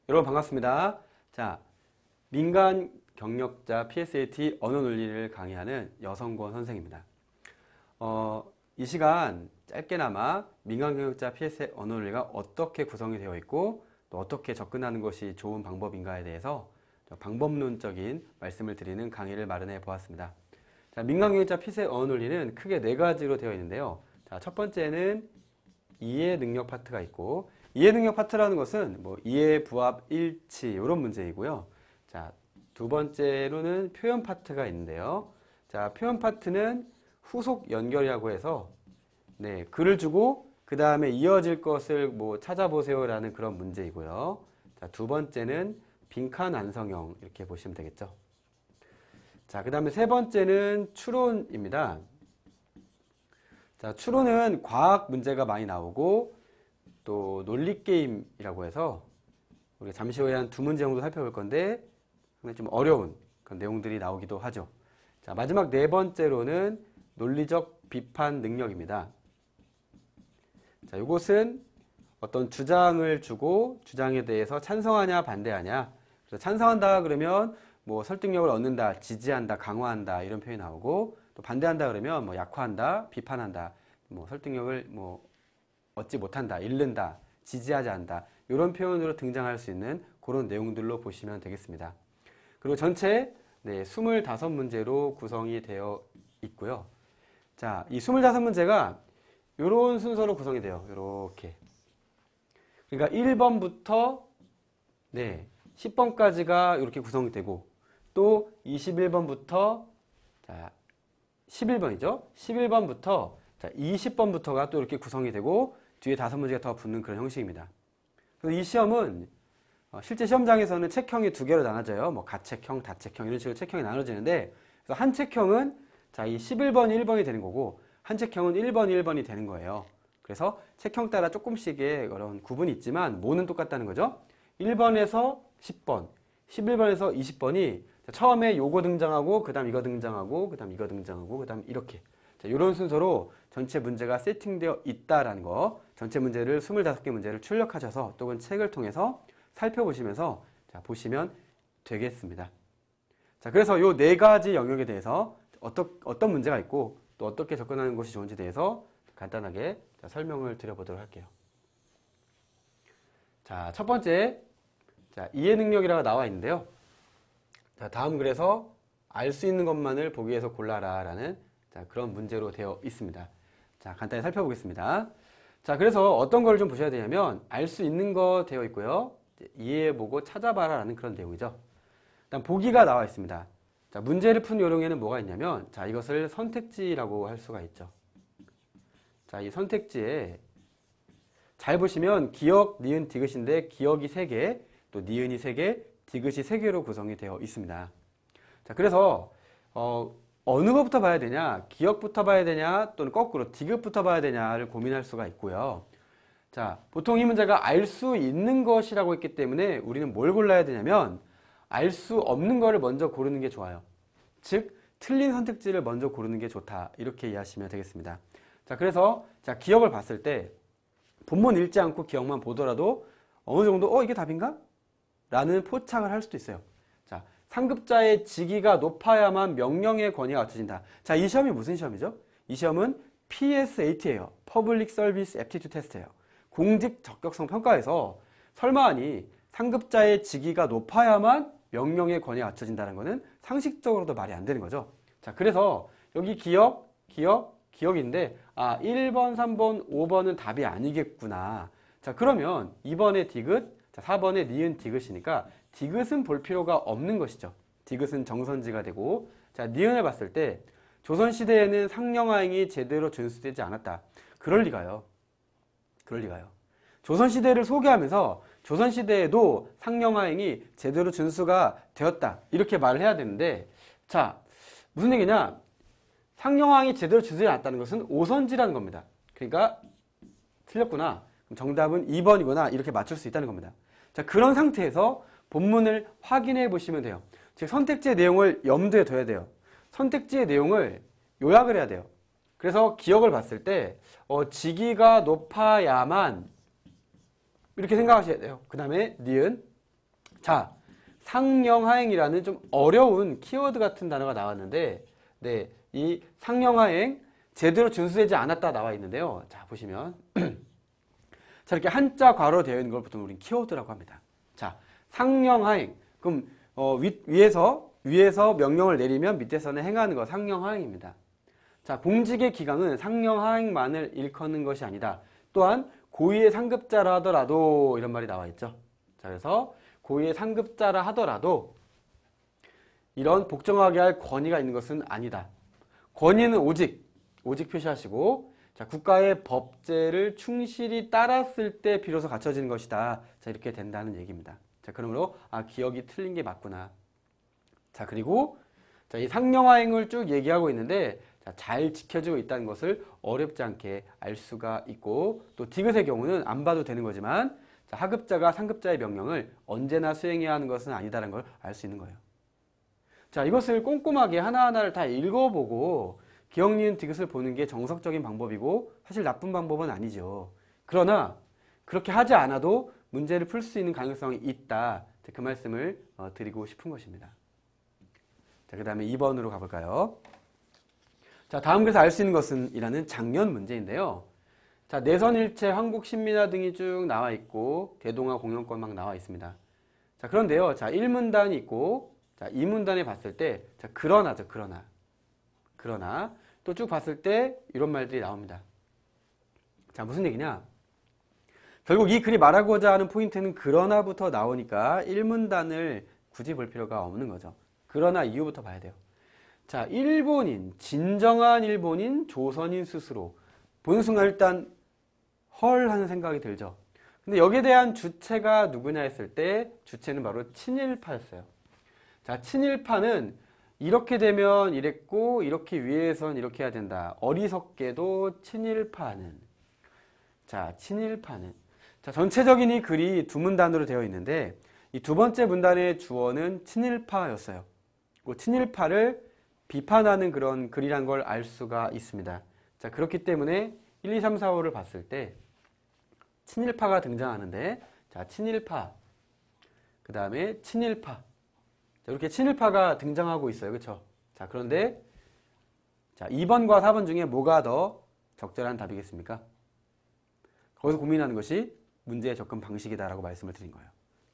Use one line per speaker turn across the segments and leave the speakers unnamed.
여러분 반갑습니다. 자, 민간 경력자 PSAT 언어 논리를 강의하는 여성권 선생입니다. 이 시간 짧게나마 민간 경력자 PSAT 언어 논리가 어떻게 구성이 되어 있고 또 어떻게 접근하는 것이 좋은 방법인가에 대해서 방법론적인 말씀을 드리는 강의를 마련해 보았습니다. 자, 민간 경력자 PSAT 언어 논리는 크게 네 가지로 되어 있는데요. 자, 첫 번째는 이해 능력 파트가 있고, 이해 능력 파트라는 것은 이해, 부합, 일치 이런 문제이고요. 자, 두 번째로는 표현 파트가 있는데요. 자, 표현 파트는 후속 연결이라고 해서 글을 주고 그 다음에 이어질 것을 찾아보세요라는 그런 문제이고요. 자, 두 번째는 빈칸 완성형 이렇게 보시면 되겠죠. 자, 그 다음에 세 번째는 추론입니다. 자, 추론은 과학 문제가 많이 나오고 또 논리게임이라고 해서 우리가 잠시 후에 한 두 문제 정도 살펴볼 건데 좀 어려운 그런 내용들이 나오기도 하죠. 자, 마지막 네 번째로는 논리적 비판 능력입니다. 자, 이것은 어떤 주장을 주고 주장에 대해서 찬성하냐 반대하냐. 그래서 찬성한다 그러면 설득력을 얻는다, 지지한다, 강화한다 이런 표현이 나오고, 또 반대한다 그러면 약화한다, 비판한다, 설득력을 얻지 못한다, 잃는다, 지지하지 않는다 이런 표현으로 등장할 수 있는 그런 내용들로 보시면 되겠습니다. 그리고 전체 25문제로 구성이 되어 있고요. 자, 이 25문제가 이런 순서로 구성이 돼요. 이렇게. 그러니까 1번부터 10번까지가 이렇게 구성이 되고, 또 21번부터 11번이죠. 11번부터 20번부터가 또 이렇게 구성이 되고 뒤에 5문제가 더 붙는 그런 형식입니다. 그래서 이 시험은 실제 시험장에서는 책형이 두 개로 나눠져요. 가책형, 다책형 이런 식으로 책형이 나눠지는데, 그래서 한 책형은 이 11번이 1번이 되는 거고 한 책형은 1번이 1번이 되는 거예요. 그래서 책형 따라 조금씩의 그런 구분이 있지만 모는 똑같다는 거죠. 1번에서 10번, 11번에서 20번이 처음에 요거 등장하고 그 다음 이거 등장하고 그 다음 이거 등장하고 그 다음 이렇게 이런 순서로 전체 문제가 세팅되어 있다라는 거, 전체 문제를 25개 문제를 출력하셔서 또는 책을 통해서 살펴보시면서 보시면 되겠습니다. 자, 그래서 요 네 가지 영역에 대해서 어떤 문제가 있고 또 어떻게 접근하는 것이 좋은지 대해서 간단하게 설명을 드려보도록 할게요. 자, 첫 번째, 이해 능력이라고 나와 있는데요. 자, 다음 글에서 알 수 있는 것만을 보기 위해서 골라라 라는 그런 문제로 되어 있습니다. 자, 간단히 살펴보겠습니다. 자, 그래서 어떤 걸 좀 보셔야 되냐면 알 수 있는 거 되어 있고요. 이해해보고 찾아봐라 라는 그런 내용이죠. 일단 보기가 나와 있습니다. 자, 문제를 푼 요령에는 뭐가 있냐면, 자, 이것을 선택지라고 할 수가 있죠. 자, 이 선택지에 잘 보시면 기역, 니은, 디귿인데 기역이 3개, 또 니은이 3개, 디귿이 3개로 구성이 되어 있습니다. 자, 그래서 어느 것부터 봐야 되냐, 기역부터 봐야 되냐, 또는 거꾸로 디귿부터 봐야 되냐를 고민할 수가 있고요. 자, 보통 이 문제가 알 수 있는 것이라고 했기 때문에 우리는 뭘 골라야 되냐면 알 수 없는 거를 먼저 고르는 게 좋아요. 즉, 틀린 선택지를 먼저 고르는 게 좋다. 이렇게 이해하시면 되겠습니다. 자, 그래서 기역을 봤을 때 본문 읽지 않고 기역만 보더라도 어느 정도 이게 답인가? 라는 포착을 할 수도 있어요. 자, 상급자의 직위가 높아야만 명령의 권위가 갖춰진다. 자, 이 시험이 무슨 시험이죠? 이 시험은 PSAT예요. Public Service Aptitude Test예요. 공직 적격성 평가에서 설마하니 상급자의 직위가 높아야만 명령의 권위가 갖춰진다는 것은 상식적으로도 말이 안 되는 거죠. 자, 그래서 여기 기역인데 1번, 3번, 5번은 답이 아니겠구나. 자, 그러면 2번의 디귿, 4번의 니은 디귿이니까 디귿은 볼 필요가 없는 것이죠. 디귿은 정선지가 되고, 자, 니은을 봤을 때 조선시대에는 상령하행이 제대로 준수되지 않았다. 그럴 리가요. 조선시대를 소개하면서 조선시대에도 상령하행이 제대로 준수가 되었다. 이렇게 말을 해야 되는데, 자, 무슨 얘기냐? 상령하행이 제대로 준수되지 않았다는 것은 오선지라는 겁니다. 그러니까 틀렸구나. 그럼 정답은 2번이구나. 이렇게 맞출 수 있다는 겁니다. 자, 그런 상태에서 본문을 확인해 보시면 돼요. 즉, 선택지의 내용을 염두에 둬야 돼요. 선택지의 내용을 요약을 해야 돼요. 그래서 기억을 봤을 때 직위가 높아야만 이렇게 생각하셔야 돼요. 그 다음에 니은, 자, 상령하행이라는 좀 어려운 키워드 같은 단어가 나왔는데, 네, 이 상령하행 제대로 준수되지 않았다 나와 있는데요. 자, 보시면 자, 이렇게 한자 괄호로 되어 있는 걸 보통 우리는 키워드라고 합니다. 자, 상령하행. 그럼 위에서 명령을 내리면 밑에서는 행하는 거 상령하행입니다. 자, 공직의 기강은 상령하행만을 일컫는 것이 아니다. 또한 고의의 상급자라 하더라도 이런 말이 나와 있죠. 자, 그래서 고의의 상급자라 하더라도 이런 복종하게 할 권위가 있는 것은 아니다. 권위는 오직 표시하시고, 자, 국가의 법제를 충실히 따랐을 때 비로소 갖춰지는 것이다. 자, 이렇게 된다는 얘기입니다. 자, 그러므로 기억이 틀린 게 맞구나. 자, 그리고 자, 이 상령하행을 쭉 얘기하고 있는데, 자, 잘 지켜지고 있다는 것을 어렵지 않게 알 수가 있고, 또 디귿의 경우는 안 봐도 되는 거지만, 자, 하급자가 상급자의 명령을 언제나 수행해야 하는 것은 아니다라는 걸 알 수 있는 거예요. 자, 이것을 꼼꼼하게 하나하나를 다 읽어보고 기억, 니은, 디귿을 보는 게 정석적인 방법이고 사실 나쁜 방법은 아니죠. 그러나 그렇게 하지 않아도 문제를 풀 수 있는 가능성이 있다. 그 말씀을 드리고 싶은 것입니다. 자, 그 다음에 2번으로 가볼까요? 자, 다음 글에서 알 수 있는 것은 이라는 장년 문제인데요. 자, 내선일체, 황국, 신민화 등이 쭉 나와 있고 대동아 공영권 막 나와 있습니다. 자, 그런데요. 자, 1문단이 있고, 자, 2문단에 봤을 때, 자, 그러나죠, 그러나. 또 쭉 봤을 때 이런 말들이 나옵니다. 자, 무슨 얘기냐? 결국 이 글이 말하고자 하는 포인트는 그러나부터 나오니까 1문단을 굳이 볼 필요가 없는 거죠. 그러나 이유부터 봐야 돼요. 자, 일본인, 진정한 일본인, 조선인 스스로. 보는 순간 일단 헐 하는 생각이 들죠. 근데 여기에 대한 주체가 누구냐 했을 때 주체는 바로 친일파였어요. 자, 친일파는 이렇게 되면 이랬고 이렇게 위해선 이렇게 해야 된다. 어리석게도 친일파는. 자, 전체적인 이 글이 두 문단으로 되어 있는데 이 두 번째 문단의 주어는 친일파였어요. 그 친일파를 비판하는 그런 글이란 걸 알 수가 있습니다. 자, 그렇기 때문에 1, 2, 3, 4, 5를 봤을 때 친일파가 등장하는데, 자, 친일파, 그 다음에 친일파. 자, 이렇게 친일파가 등장하고 있어요. 그렇죠? 자, 그런데 자, 2번과 4번 중에 뭐가 더 적절한 답이겠습니까? 거기서 고민하는 것이 문제의 접근 방식이다라고 말씀을 드린 거예요.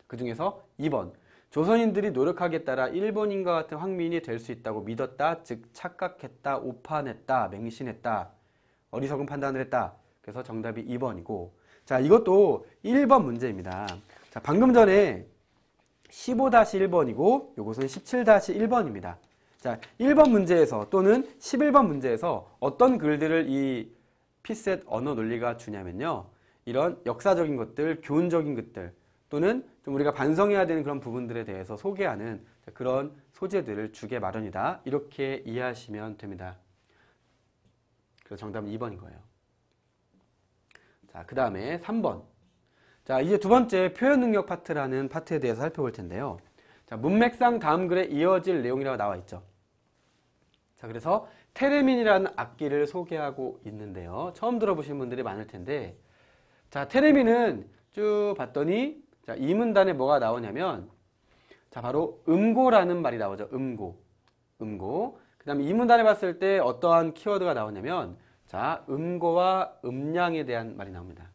그 중에서 2번. 조선인들이 노력하기에 따라 일본인과 같은 황민이 될 수 있다고 믿었다. 즉 착각했다. 오판했다. 맹신했다. 어리석은 판단을 했다. 그래서 정답이 2번이고, 자, 이것도 1번 문제입니다. 자, 방금 전에 15-1번이고 요것은 17-1번입니다. 자, 1번 문제에서 또는 11번 문제에서 어떤 글들을 이 피셋 언어 논리가 주냐면요. 이런 역사적인 것들, 교훈적인 것들, 또는 좀 우리가 반성해야 되는 그런 부분들에 대해서 소개하는 그런 소재들을 주게 마련이다. 이렇게 이해하시면 됩니다. 그래서 정답은 2번인 거예요. 자, 그 다음에 3번. 자, 이제 두 번째 표현 능력 파트라는 파트에 대해서 살펴볼 텐데요. 자, 문맥상 다음 글에 이어질 내용이라고 나와 있죠. 자, 그래서 테레민이라는 악기를 소개하고 있는데요. 처음 들어보신 분들이 많을 텐데, 자, 테레민은 쭉 봤더니, 자, 이 문단에 뭐가 나오냐면, 자, 바로 음고라는 말이 나오죠. 음고. 그 다음에 이 문단에 봤을 때 어떠한 키워드가 나오냐면, 자, 음고와 음량에 대한 말이 나옵니다.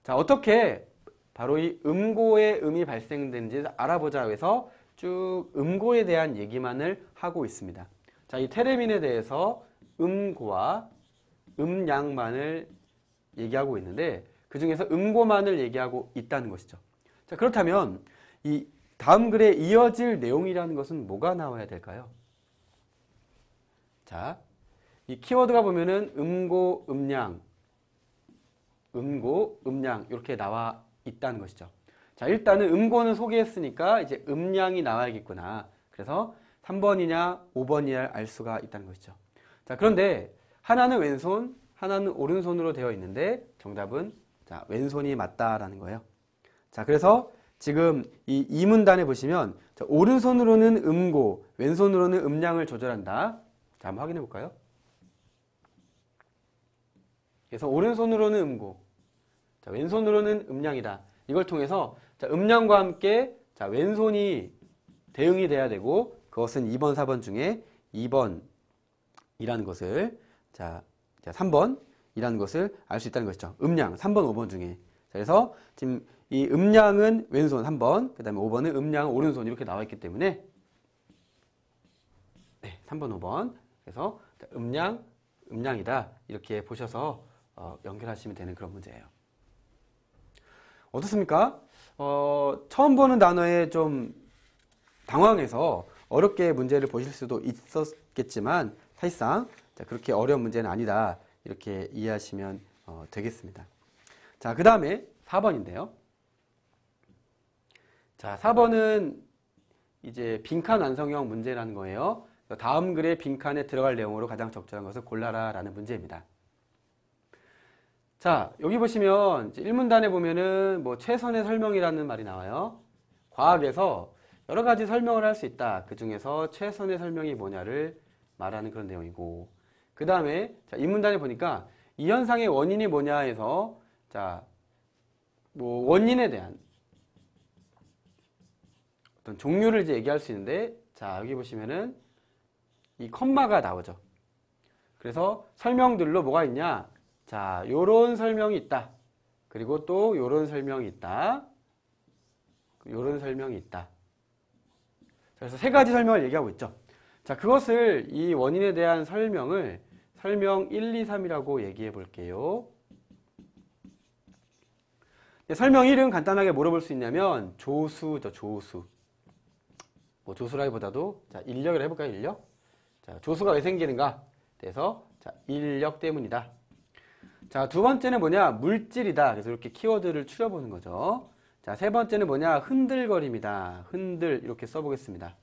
자, 어떻게 바로 이 음고의 음이 발생되는지 알아보자 해서 쭉 음고에 대한 얘기만을 하고 있습니다. 자, 이 테레민에 대해서 음고와 음량만을 얘기하고 있는데 그 중에서 음고만을 얘기하고 있다는 것이죠. 자, 그렇다면 이 다음 글에 이어질 내용이라는 것은 뭐가 나와야 될까요? 자, 이 키워드가 보면은 음고, 음량, 이렇게 나와 있다는 것이죠. 자, 일단은 음고는 소개했으니까 이제 음량이 나와야겠구나. 그래서 3번이냐 5번이냐 알 수가 있다는 것이죠. 자, 그런데 하나는 왼손, 하나는 오른손으로 되어 있는데 정답은 자, 왼손이 맞다라는 거예요. 자, 그래서 지금 이 문단에 보시면 자, 오른손으로는 음고, 왼손으로는 음량을 조절한다. 자, 한번 확인해 볼까요? 그래서 오른손으로는 음고, 자, 왼손으로는 음량이다. 이걸 통해서 자, 음량과 함께 자, 왼손이 대응이 돼야 되고 그것은 2번, 4번 중에 2번이라는 것을 자 3번이라는 것을 알 수 있다는 것이죠. 음량 3번, 5번 중에. 그래서 지금 이 음량은 왼손 3번, 그 다음에 5번은 음량은 오른손 이렇게 나와 있기 때문에 네, 3번, 5번. 그래서 음량이다 이렇게 보셔서 연결하시면 되는 그런 문제예요. 어떻습니까? 처음 보는 단어에 좀 당황해서 어렵게 문제를 보실 수도 있었겠지만 사실상 그렇게 어려운 문제는 아니다 이렇게 이해하시면 되겠습니다. 자, 그 다음에 4번인데요. 자, 4번은 이제 빈칸 완성형 문제라는 거예요. 다음 글의 빈칸에 들어갈 내용으로 가장 적절한 것을 골라라 라는 문제입니다. 자, 여기 보시면 1문단에 보면은 뭐 최선의 설명이라는 말이 나와요. 과학에서 여러 가지 설명을 할 수 있다. 그 중에서 최선의 설명이 뭐냐를 말하는 그런 내용이고, 그 다음에 이 문단에 보니까 이 현상의 원인이 뭐냐 해서 자, 뭐 원인에 대한 어떤 종류를 이제 얘기할 수 있는데, 자, 여기 보시면은 이 컴마가 나오죠. 그래서 설명들로 뭐가 있냐? 자, 요런 설명이 있다. 그리고 또 요런 설명이 있다. 요런 설명이 있다. 그래서 세 가지 설명을 얘기하고 있죠. 자, 그것을 이 원인에 대한 설명을 설명 1, 2, 3이라고 얘기해 볼게요. 설명 1은 간단하게 물어볼 수 있냐면 조수죠, 조수. 뭐 조수라기보다도 자, 인력이라 해볼까요, 인력? 자, 조수가 왜 생기는가? 그래서 자, 인력 때문이다. 자, 두 번째는 뭐냐? 물질이다. 그래서 이렇게 키워드를 추려보는 거죠. 자, 세 번째는 뭐냐? 흔들거림이다. 흔들 이렇게 써보겠습니다.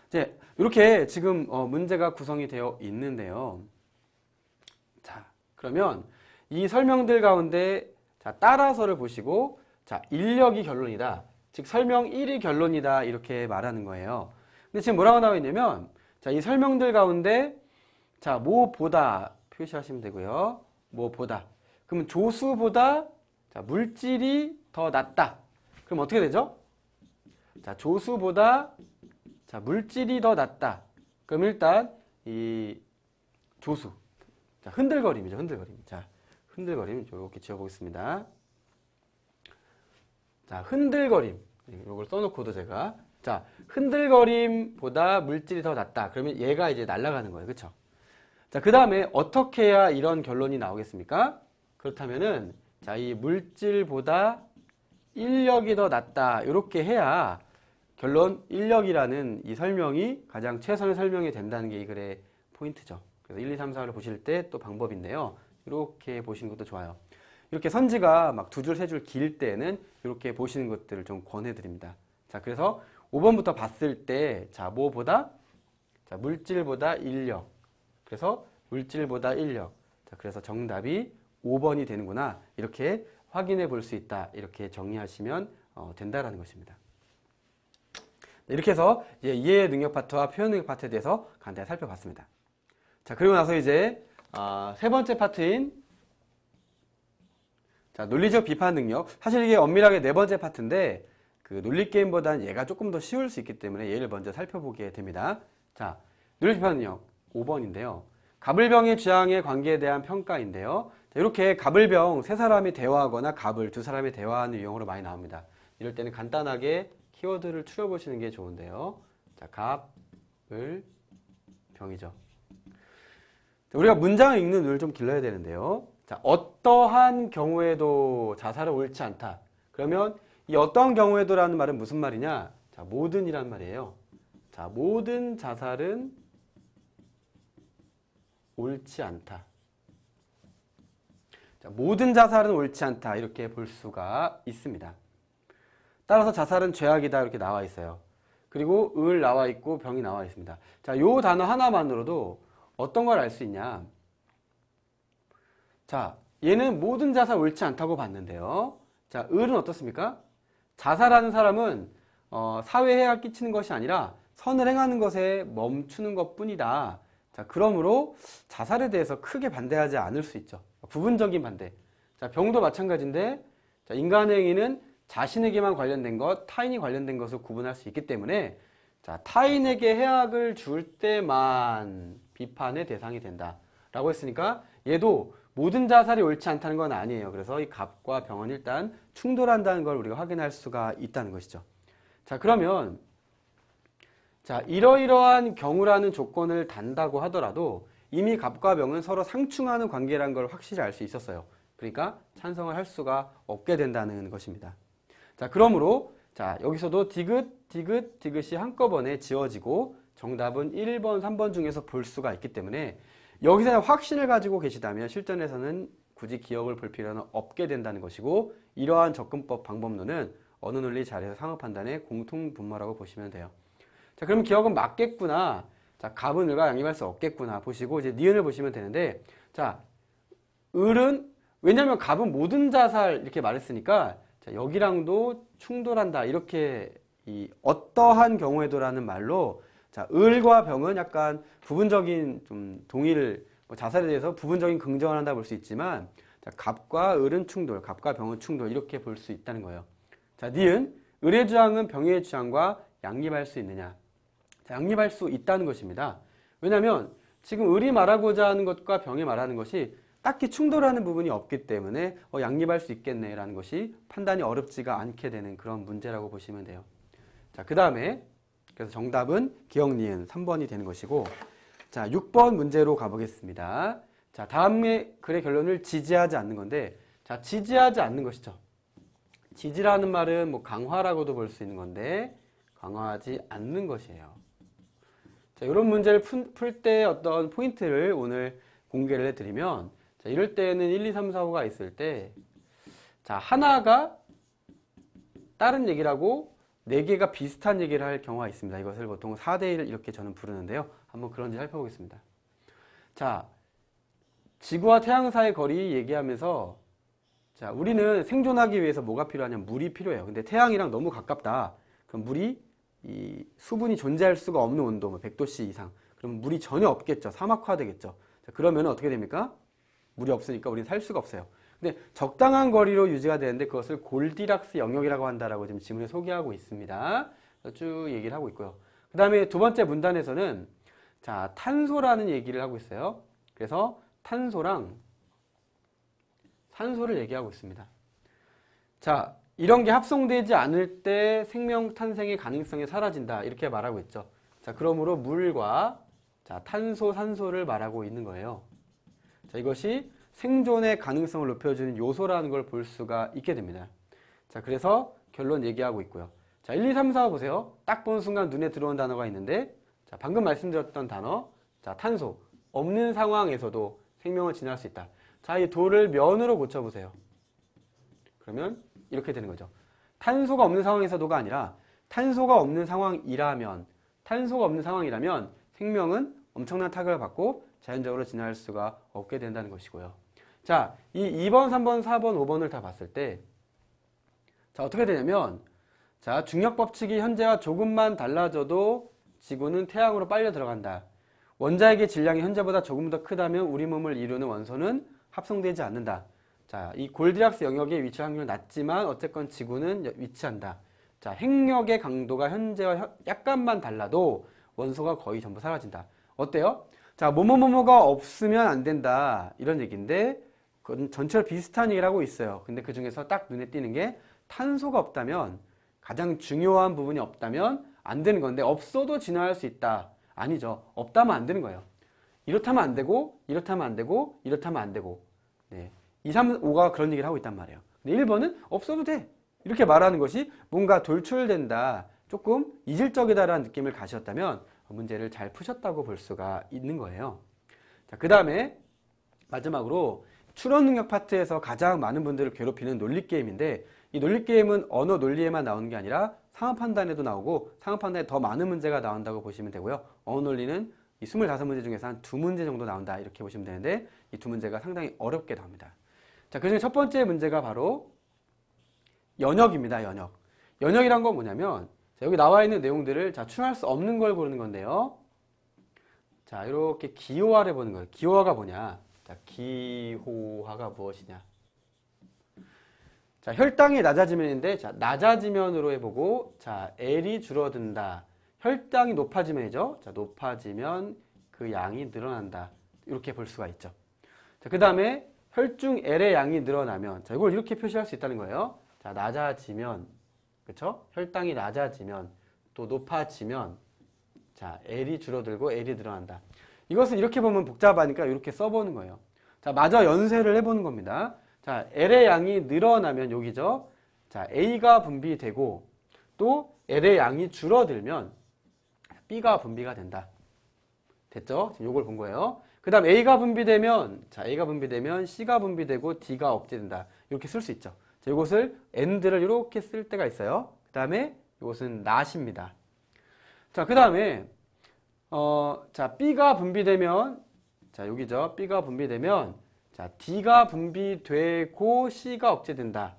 이제 이렇게 지금 문제가 구성이 되어 있는데요. 자, 그러면 이 설명들 가운데 자, 따라서를 보시고 자, 인력이 결론이다. 즉 설명 1이 결론이다. 이렇게 말하는 거예요. 근데 지금 뭐라고 나와 있냐면 자, 이 설명들 가운데 자, 뭐보다 표시하시면 되고요. 뭐보다. 그러면 조수보다 자, 물질이 더 낫다. 그럼 어떻게 되죠? 자, 조수보다 자, 물질이 더 낫다. 그럼 일단 이 조수. 자, 흔들거림이죠. 흔들거림. 자, 흔들거림 이렇게 지어보겠습니다. 자, 흔들거림. 이걸 써놓고도 제가 자, 흔들거림보다 물질이 더 낫다. 그러면 얘가 이제 날아가는 거예요. 그렇죠? 자, 그 다음에 어떻게 해야 이런 결론이 나오겠습니까? 그렇다면은 자, 이 물질보다 인력이 더 낫다. 이렇게 해야 결론 인력이라는 이 설명이 가장 최선의 설명이 된다는 게 이 글의 포인트죠. 그래서 1, 2, 3, 4를 보실 때 또 방법인데요. 이렇게 보시는 것도 좋아요. 이렇게 선지가 막 두 줄, 세 줄 길 때는 이렇게 보시는 것들을 좀 권해드립니다. 자, 그래서 5번부터 봤을 때, 자, 뭐보다? 자, 물질보다 인력. 그래서 물질보다 인력. 자, 그래서 정답이 5번이 되는구나. 이렇게 확인해 볼 수 있다. 이렇게 정리하시면 된다라는 것입니다. 이렇게 해서 이제 이해 능력 파트와 표현 능력 파트에 대해서 간단히 살펴봤습니다. 자, 그리고 나서 이제 세 번째 파트인 자, 논리적 비판 능력. 사실 이게 엄밀하게 네 번째 파트인데 그 논리 게임보다는 얘가 조금 더 쉬울 수 있기 때문에 얘를 먼저 살펴보게 됩니다. 자, 논리적 비판 능력 5번인데요. 갑을병의 주장의 관계에 대한 평가인데요. 자, 이렇게 갑을병 세 사람이 대화하거나 갑을 두 사람이 대화하는 유형으로 많이 나옵니다. 이럴 때는 간단하게 키워드를 추려보시는 게 좋은데요. 자, 갑을 병이죠. 자, 우리가 문장을 읽는 눈을 좀 길러야 되는데요. 자, 어떠한 경우에도 자살은 옳지 않다. 그러면 이 어떠한 경우에도라는 말은 무슨 말이냐? 자, 모든이란 말이에요. 자, 모든 자살은 옳지 않다. 자, 모든 자살은 옳지 않다. 이렇게 볼 수가 있습니다. 따라서 자살은 죄악이다. 이렇게 나와 있어요. 그리고 을 나와 있고 병이 나와 있습니다. 자, 요 단어 하나만으로도 어떤 걸 알 수 있냐? 자, 얘는 모든 자살 옳지 않다고 봤는데요. 자, 을은 어떻습니까? 자살하는 사람은 사회에 해가 끼치는 것이 아니라 선을 행하는 것에 멈추는 것뿐이다. 자, 그러므로 자살에 대해서 크게 반대하지 않을 수 있죠. 부분적인 반대. 자, 병도 마찬가지인데 자, 인간의 행위는 자신에게만 관련된 것, 타인이 관련된 것을 구분할 수 있기 때문에 자, 타인에게 해악을 줄 때만 비판의 대상이 된다 라고 했으니까 얘도 모든 자살이 옳지 않다는 건 아니에요. 그래서 이 갑과 병은 일단 충돌한다는 걸 우리가 확인할 수가 있다는 것이죠. 자, 그러면 자, 이러이러한 경우라는 조건을 단다고 하더라도 이미 갑과 병은 서로 상충하는 관계라는 걸 확실히 알 수 있었어요. 그러니까 찬성을 할 수가 없게 된다는 것입니다. 자, 그러므로 자, 여기서도 디귿, 디귿, 디귿이 한꺼번에 지워지고 정답은 1번, 3번 중에서 볼 수가 있기 때문에 여기서 확신을 가지고 계시다면 실전에서는 굳이 기억을 볼 필요는 없게 된다는 것이고 이러한 접근법 방법론은 어느 논리 자리에서 상호 판단의 공통 분모라고 보시면 돼요. 자, 그럼 기억은 맞겠구나. 자, 갑은 을과 양립할 수 없겠구나 보시고 이제 니은을 보시면 되는데 자, 을은 왜냐면 갑은 모든 자살 이렇게 말했으니까 자, 여기랑도 충돌한다 이렇게 이 어떠한 경우에도라는 말로 자, 을과 병은 약간 부분적인 좀 동의를 뭐 자살에 대해서 부분적인 긍정을 한다 볼 수 있지만 자, 갑과 을은 충돌, 갑과 병은 충돌 이렇게 볼 수 있다는 거예요. 자, 니은 을의 주장은 병의 주장과 양립할 수 있느냐? 자, 양립할 수 있다는 것입니다. 왜냐하면 지금 을이 말하고자 하는 것과 병이 말하는 것이 딱히 충돌하는 부분이 없기 때문에 양립할 수 있겠네라는 것이 판단이 어렵지가 않게 되는 그런 문제라고 보시면 돼요. 자, 그 다음에 그래서 정답은 기억 니은 3번이 되는 것이고 자, 6번 문제로 가보겠습니다. 자, 다음의 글의 결론을 지지하지 않는 건데 자, 지지하지 않는 것이죠. 지지라는 말은 뭐 강화라고도 볼 수 있는 건데 강화하지 않는 것이에요. 자, 이런 문제를 풀 때 어떤 포인트를 오늘 공개를 해드리면 자, 이럴 때는 1, 2, 3, 4, 5가 있을 때 자, 하나가 다른 얘기를 하고 4개가 비슷한 얘기를 할 경우가 있습니다. 이것을 보통 4대1 이렇게 저는 부르는데요. 한번 그런지 살펴보겠습니다. 자, 지구와 태양 사이의 거리 얘기하면서 자, 우리는 생존하기 위해서 뭐가 필요하냐면 물이 필요해요. 근데 태양이랑 너무 가깝다. 그럼 물이 이 수분이 존재할 수가 없는 온도, 뭐 100도씨 이상. 그럼 물이 전혀 없겠죠. 사막화 되겠죠. 자, 그러면 어떻게 됩니까? 물이 없으니까 우리는 살 수가 없어요. 근데 적당한 거리로 유지가 되는데 그것을 골디락스 영역이라고 한다라고 지금 지문에 소개하고 있습니다. 쭉 얘기를 하고 있고요. 그 다음에 두 번째 문단에서는 자, 탄소라는 얘기를 하고 있어요. 그래서 탄소랑 산소를 얘기하고 있습니다. 자, 이런 게 합성되지 않을 때 생명 탄생의 가능성이 사라진다. 이렇게 말하고 있죠. 자, 그러므로 물과 자, 탄소, 산소를 말하고 있는 거예요. 자, 이것이 생존의 가능성을 높여주는 요소라는 걸 볼 수가 있게 됩니다. 자, 그래서 결론 얘기하고 있고요. 자, 1, 2, 3, 4 보세요. 딱 보는 순간 눈에 들어온 단어가 있는데 자, 방금 말씀드렸던 단어 자, 탄소. 없는 상황에서도 생명을 지날 수 있다. 자, 이 도를 면으로 고쳐보세요. 그러면 이렇게 되는 거죠. 탄소가 없는 상황에서도가 아니라 탄소가 없는 상황이라면 생명은 엄청난 타격을 받고 자연적으로 진화할 수가 없게 된다는 것이고요. 자, 이 2번, 3번, 4번, 5번을 다 봤을 때 자, 어떻게 되냐면 자, 중력 법칙이 현재와 조금만 달라져도 지구는 태양으로 빨려 들어간다. 원자핵의 질량이 현재보다 조금 더 크다면 우리 몸을 이루는 원소는 합성되지 않는다. 자, 이 골디락스 영역에 위치할 확률은 낮지만 어쨌건 지구는 위치한다. 자, 핵력의 강도가 현재와 약간만 달라도 원소가 거의 전부 사라진다. 어때요? 자, 뭐뭐뭐뭐가 없으면 안 된다. 이런 얘기인데 그건 전체로 비슷한 얘기를 하고 있어요. 근데 그 중에서 딱 눈에 띄는 게 탄소가 없다면 가장 중요한 부분이 없다면 안 되는 건데 없어도 진화할 수 있다. 아니죠. 없다면 안 되는 거예요. 이렇다면 안 되고 이렇다면 안 되고 이렇다면 안 되고 네. 2, 3, 5가 그런 얘기를 하고 있단 말이에요. 근데 1번은 없어도 돼. 이렇게 말하는 것이 뭔가 돌출된다. 조금 이질적이다라는 느낌을 가셨다면 문제를 잘 푸셨다고 볼 수가 있는 거예요. 자, 그 다음에 마지막으로 추론 능력 파트에서 가장 많은 분들을 괴롭히는 논리 게임인데 이 논리 게임은 언어 논리에만 나오는 게 아니라 상황 판단에도 나오고 상황 판단에 더 많은 문제가 나온다고 보시면 되고요. 언어 논리는 이 25문제 중에서 한 2문제 정도 나온다 이렇게 보시면 되는데 이 2문제가 상당히 어렵게 나옵니다. 자, 그중에 첫 번째 문제가 바로 연역입니다. 연역. 연역이란 건 뭐냐면 자, 여기 나와 있는 내용들을 자, 추론할 수 없는 걸 고르는 건데요. 자, 이렇게 기호화를 보는 거예요. 기호화가 뭐냐? 자, 기호화가 무엇이냐? 자, 혈당이 낮아지면인데, 자, 낮아지면으로 해보고, 자, L이 줄어든다. 혈당이 높아지면이죠. 자, 높아지면 그 양이 늘어난다. 이렇게 볼 수가 있죠. 자, 그 다음에 혈중 L의 양이 늘어나면, 자, 이걸 이렇게 표시할 수 있다는 거예요. 자, 낮아지면, 그쵸? 혈당이 낮아지면, 또 높아지면, 자, L이 줄어들고 L이 늘어난다. 이것을 이렇게 보면 복잡하니까 이렇게 써보는 거예요. 자, 마저 연쇄를 해보는 겁니다. 자, L의 양이 늘어나면 여기죠. 자, A가 분비되고 또 L의 양이 줄어들면 B가 분비가 된다. 됐죠? 지금 요걸 본 거예요. 그 다음 A가 분비되면, 자, A가 분비되면 C가 분비되고 D가 억제된다. 이렇게 쓸 수 있죠. 자, 이것을 AND를 이렇게 쓸 때가 있어요. 그 다음에 이것은 not입니다. 자, 그 다음에 자, B가 분비되면, 자, 여기죠. B가 분비되면, 자, D가 분비되고 C가 억제된다.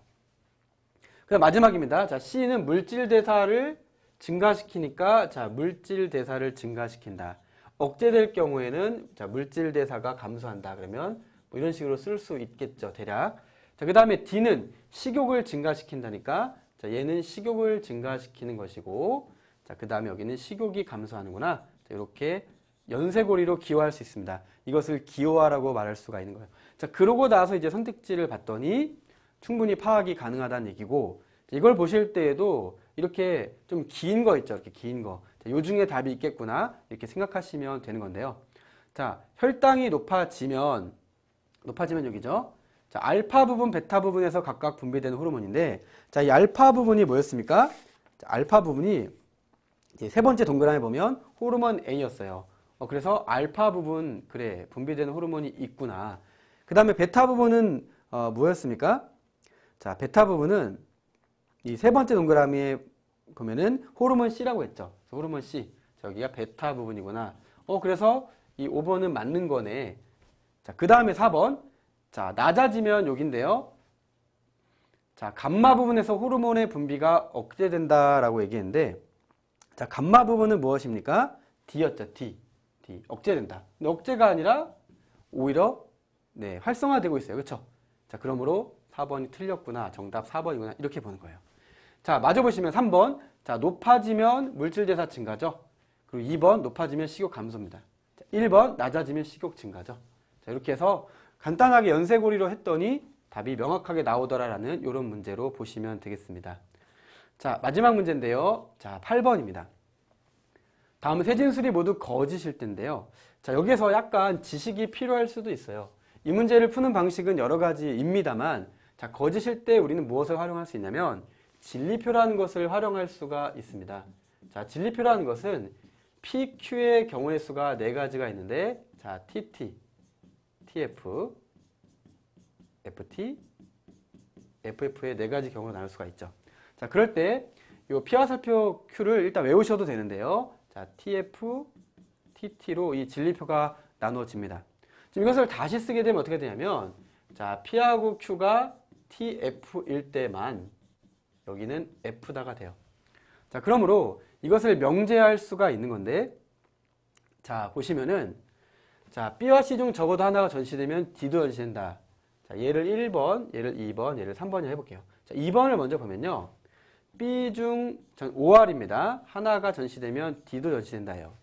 그 다음 마지막입니다. 자, C는 물질 대사를 증가시키니까, 자, 물질 대사를 증가시킨다. 억제될 경우에는, 자, 물질 대사가 감소한다. 그러면 뭐 이런 식으로 쓸 수 있겠죠. 대략. 자, 그 다음에 D는 식욕을 증가시킨다니까, 자, 얘는 식욕을 증가시키는 것이고, 자, 그 다음에 여기는 식욕이 감소하는구나. 자, 이렇게 연쇄고리로 기호할 수 있습니다. 이것을 기호화라고 말할 수가 있는 거예요. 자, 그러고 나서 이제 선택지를 봤더니 충분히 파악이 가능하다는 얘기고, 이걸 보실 때에도 이렇게 좀 긴 거 있죠. 이렇게 긴 거. 자, 요 중에 답이 있겠구나. 이렇게 생각하시면 되는 건데요. 자, 혈당이 높아지면 여기죠. 자, 알파 부분, 베타 부분에서 각각 분비되는 호르몬인데, 자, 이 알파 부분이 뭐였습니까? 자, 알파 부분이 세 번째 동그라미 보면 호르몬 A였어요. 그래서 알파 부분, 그래, 분비되는 호르몬이 있구나. 그 다음에 베타 부분은 뭐였습니까? 자, 베타 부분은 이 세 번째 동그라미에 보면은 호르몬 C라고 했죠. 호르몬 C. 자, 여기가 베타 부분이구나. 그래서 이 5번은 맞는 거네. 자, 그 다음에 4번. 자, 낮아지면 여긴데요. 자, 감마 부분에서 호르몬의 분비가 억제된다라고 얘기했는데, 자, 감마 부분은 무엇입니까? D였죠. D. 억제된다. 근데 억제가 아니라 오히려 네, 활성화되고 있어요. 그렇죠? 자, 그러므로 4번이 틀렸구나. 정답 4번이구나. 이렇게 보는 거예요. 자, 마저 보시면 3번. 자, 높아지면 물질 대사 증가죠. 그리고 2번 높아지면 식욕 감소입니다. 자, 1번 낮아지면 식욕 증가죠. 자, 이렇게 해서 간단하게 연쇄고리로 했더니 답이 명확하게 나오더라라는 이런 문제로 보시면 되겠습니다. 자, 마지막 문제인데요. 자, 8번입니다. 다음은 세 진술이 모두 거짓일 텐데요. 자, 여기에서 약간 지식이 필요할 수도 있어요. 이 문제를 푸는 방식은 여러 가지입니다만, 자, 거짓일 때 우리는 무엇을 활용할 수 있냐면 진리표라는 것을 활용할 수가 있습니다. 자, 진리표라는 것은 PQ의 경우의 수가 4가지가 있는데, 자, TT, TF, FT, FF의 4가지 경우로 나눌 수가 있죠. 자, 그럴 때 이 P화살표 Q를 일단 외우셔도 되는데요. 자, TF, TT로 이 진리표가 나누어집니다. 지금 이것을 다시 쓰게 되면 어떻게 되냐면, 자, P하고 Q가 TF일 때만 여기는 F다가 돼요. 자, 그러므로 이것을 명제할 수가 있는 건데, 자, 보시면은, 자, B와 C 중 적어도 하나가 전시되면 D도 전시된다. 자, 얘를 1번, 얘를 2번, 얘를 3번을 해볼게요. 자, 2번을 먼저 보면요. B 중 OR입니다. 하나가 전시되면 D도 전시된다예요.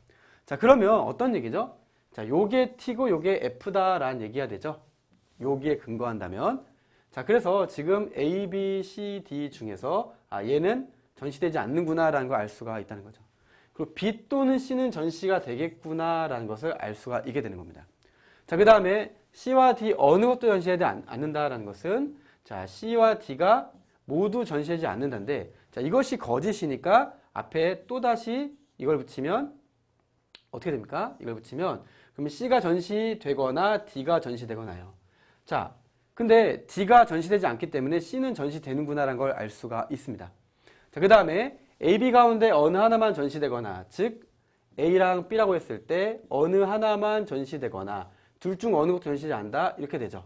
자, 그러면 어떤 얘기죠? 자, 요게 T고 요게 F다라는 얘기가 되죠. 여기에 근거한다면. 자, 그래서 지금 A, B, C, D 중에서 얘는 전시되지 않는구나라는 걸 알 수가 있다는 거죠. 그리고 B 또는 C는 전시가 되겠구나라는 것을 알 수가 있게 되는 겁니다. 자, 그 다음에 C와 D 어느 것도 전시하지 않는다라는 것은, 자, C와 D가 모두 전시하지 않는다인데, 자, 이것이 거짓이니까 앞에 또다시 이걸 붙이면 어떻게 됩니까? 이걸 붙이면 그러면 C가 전시되거나 D가 전시되거나요. 자, 근데 D가 전시되지 않기 때문에 C는 전시되는구나라는 걸 알 수가 있습니다. 자, 그 다음에 A, B 가운데 어느 하나만 전시되거나, 즉 A랑 B라고 했을 때 어느 하나만 전시되거나 둘 중 어느 것도 전시되지 않는다 이렇게 되죠.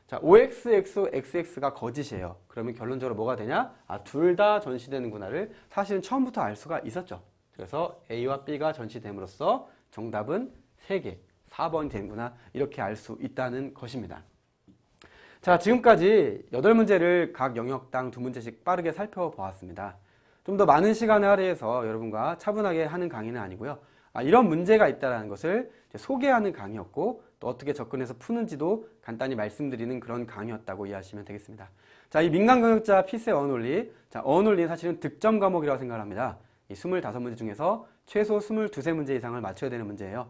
자, OXX, XX가 거짓이에요. 그러면 결론적으로 뭐가 되냐? 둘 다 전시되는구나를 사실은 처음부터 알 수가 있었죠. 그래서 A와 B가 전시됨으로써 정답은 3개, 4번이 되는구나 이렇게 알 수 있다는 것입니다. 자, 지금까지 8문제를 각 영역당 2문제씩 빠르게 살펴보았습니다. 좀 더 많은 시간을 할애해서 여러분과 차분하게 하는 강의는 아니고요. 이런 문제가 있다는 것을 소개하는 강의였고 또 어떻게 접근해서 푸는지도 간단히 말씀드리는 그런 강의였다고 이해하시면 되겠습니다. 자, 이 민간경영자 필수의 어원논리. 자, 어원논리는 사실은 득점 과목이라고 생각을 합니다. 이 25문제 중에서 최소 22문제 이상을 맞춰야 되는 문제예요.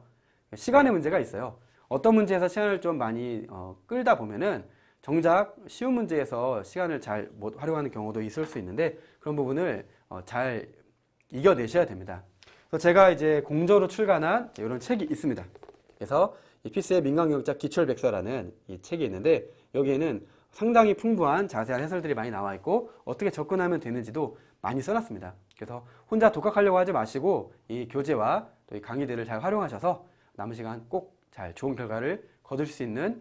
시간의 문제가 있어요. 어떤 문제에서 시간을 좀 많이 끌다 보면은 정작 쉬운 문제에서 시간을 잘 못 활용하는 경우도 있을 수 있는데 그런 부분을 잘 이겨내셔야 됩니다. 그래서 제가 이제 공저로 출간한 이런 책이 있습니다. 그래서 이 필수의 민간경영자 기출백서라는 이 책이 있는데 여기에는 상당히 풍부한 자세한 해설들이 많이 나와 있고 어떻게 접근하면 되는지도 많이 써놨습니다. 그래서 혼자 독학하려고 하지 마시고 이 교재와 또 이 강의들을 잘 활용하셔서 남은 시간 꼭 잘 좋은 결과를 거둘 수 있는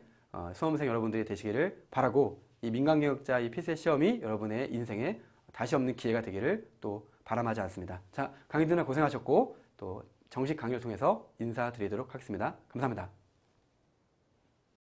수험생 여러분들이 되시기를 바라고 이 민간경영자 이 필수의 시험이 여러분의 인생에 다시 없는 기회가 되기를 또 바람하지 않습니다. 자, 강의 듣느라 고생하셨고 또 정식 강의를 통해서 인사드리도록 하겠습니다. 감사합니다.